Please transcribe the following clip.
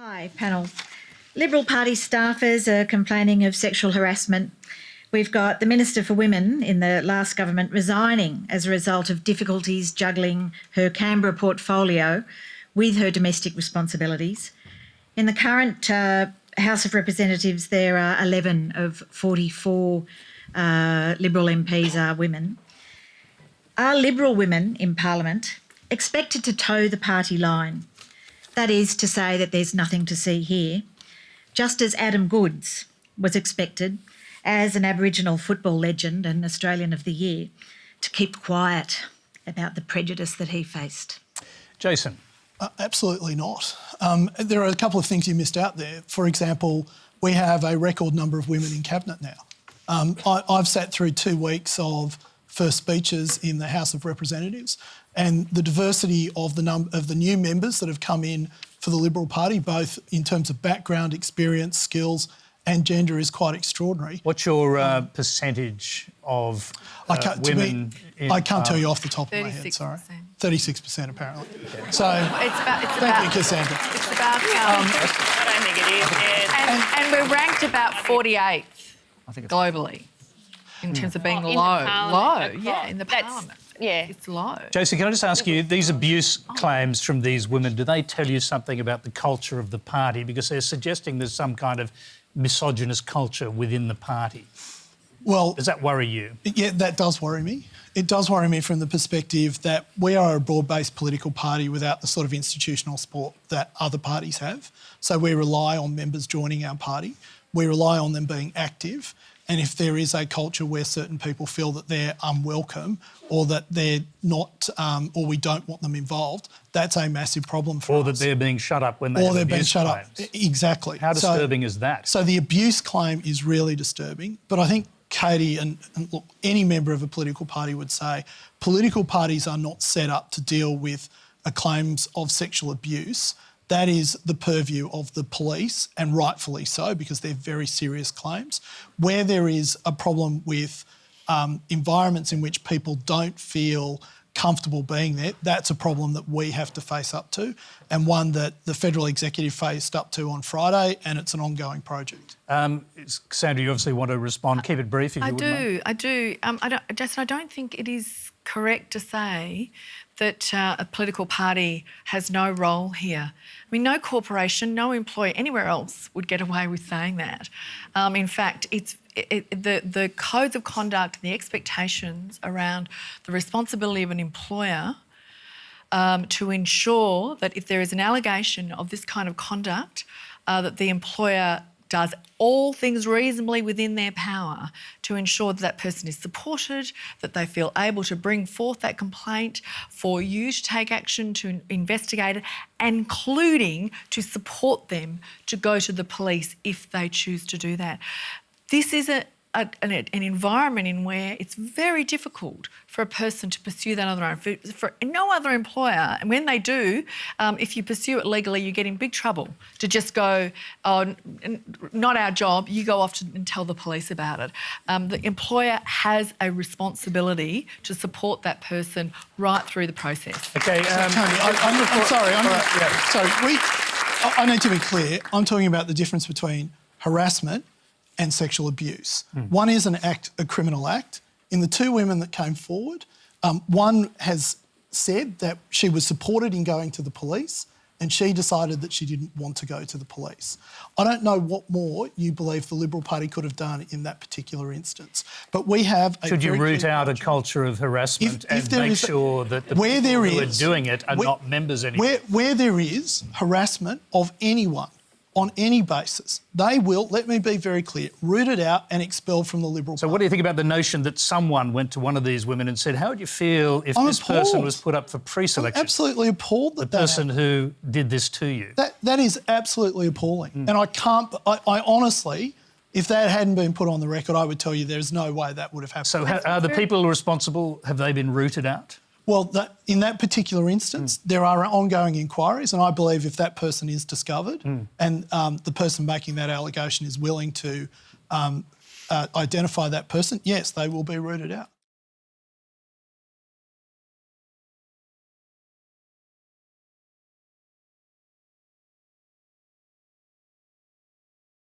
Hi, panel. Liberal Party staffers are complaining of sexual harassment. We've got the Minister for Women in the last government resigning as a result of difficulties juggling her Canberra portfolio with her domestic responsibilities. In the current House of Representatives, there are 11 of 44 Liberal MPs are women. Are Liberal women in Parliament expected to toe the party line? That is to say that there's nothing to see here, just as Adam Goodes was expected, as an Aboriginal football legend and Australian of the Year, to keep quiet about the prejudice that he faced. Jason. Absolutely not. There are a couple of things you missed out there. For example, we have a record number of women in Cabinet now. I've sat through 2 weeks of first speeches in the House of Representatives, and the diversity of the new members that have come in for the Liberal Party, both in terms of background, experience, skills and gender, is quite extraordinary. What's your percentage of women in I can't tell you off the top of my head, sorry. 36% apparently. Okay. So, thank you, Cassandra. It's about... I don't think it is. And we're ranked about 48th globally in terms of being low. Yeah, in the Parliament. Yeah. It's low. Jason, can I just ask you, these abuse claims from these women, do they tell you something about the culture of the party? Because they're suggesting there's some kind of misogynist culture within the party. Well, does that worry you? Yeah, that does worry me. It does worry me from the perspective that we are a broad-based political party without the sort of institutional support that other parties have. So we rely on members joining our party. We rely on them being active. And if there is a culture where certain people feel that they're unwelcome or that they're not, or we don't want them involved, that's a massive problem for us. Or that they're being shut up when they have abuse claims. Exactly. How disturbing is that? So the abuse claim is really disturbing. But I think Katie and look, any member of a political party would say political parties are not set up to deal with claims of sexual abuse. That is the purview of the police, and rightfully so, because they're very serious claims. Where there is a problem with environments in which people don't feel comfortable being there, that's a problem that we have to face up to, and one that the Federal Executive faced up to on Friday, and it's an ongoing project. Sandra, you obviously want to respond. Keep it brief if you wouldn't mind. I do. Jason, I don't think it is correct to say that a political party has no role here. I mean, no corporation, no employee anywhere else would get away with saying that. In fact, the codes of conduct, the expectations around the responsibility of an employer to ensure that if there is an allegation of this kind of conduct, that the employer does all things reasonably within their power to ensure that that person is supported, that they feel able to bring forth that complaint, for you to take action to investigate it, including to support them to go to the police if they choose to do that. This is an environment in where it's very difficult for a person to pursue that on their own. For no other employer, and when they do, if you pursue it legally, you get in big trouble to just go, oh, not our job, you go off and tell the police about it. The employer has a responsibility to support that person right through the process. OK, Tony, I'm sorry. I need to be clear. I'm talking about the difference between harassment and sexual abuse. One is a criminal act. In the 2 women that came forward, one has said that she was supported in going to the police and she decided that she didn't want to go to the police. I don't know what more you believe the Liberal Party could have done in that particular instance, but we have a Should you root out a culture of harassment and make sure that the people who are doing it are not members anymore? Where there is harassment of anyone, on any basis, they will, let me be very clear, root it out and expelled from the Liberal Party. So what do you think about the notion that someone went to one of these women and said, how would you feel if this person was put up for pre-selection? I'm absolutely appalled that the person who did this to you. That is absolutely appalling. And I honestly, if that hadn't been put on the record, I would tell you there's no way that would have happened. So are the people responsible, have they been rooted out? Well, in that particular instance, there are ongoing inquiries, and I believe if that person is discovered and the person making that allegation is willing to identify that person, yes, they will be rooted out.